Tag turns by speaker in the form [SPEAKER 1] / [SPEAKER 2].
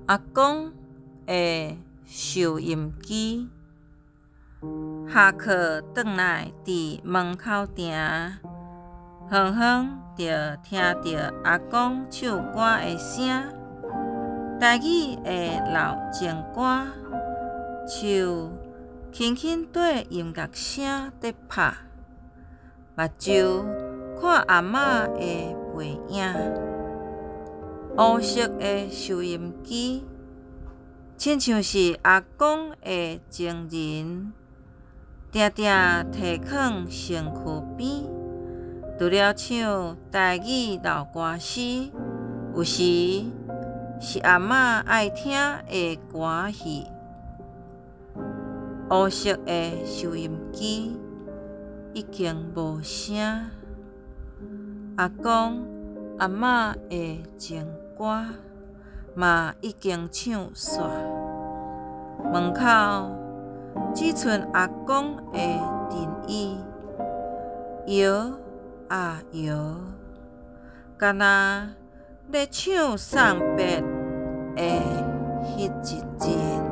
[SPEAKER 1] 阿公的收音机。下课转来，伫门口埕，远远就听到阿公唱歌的声，台语的老情歌，手轻轻对音乐声在拍，目睭看阿嬷的背影。黑色的收音机，亲像是阿公的情人，定定摕囥身躯边，除了唱台语老歌诗，有时是阿嬷爱听的歌戏。黑色的收音机已经无声，阿公阿嬷的情歌嘛已经唱煞，门口只剩阿公的藤椅，摇啊摇，敢若咧唱送别的迄一阵。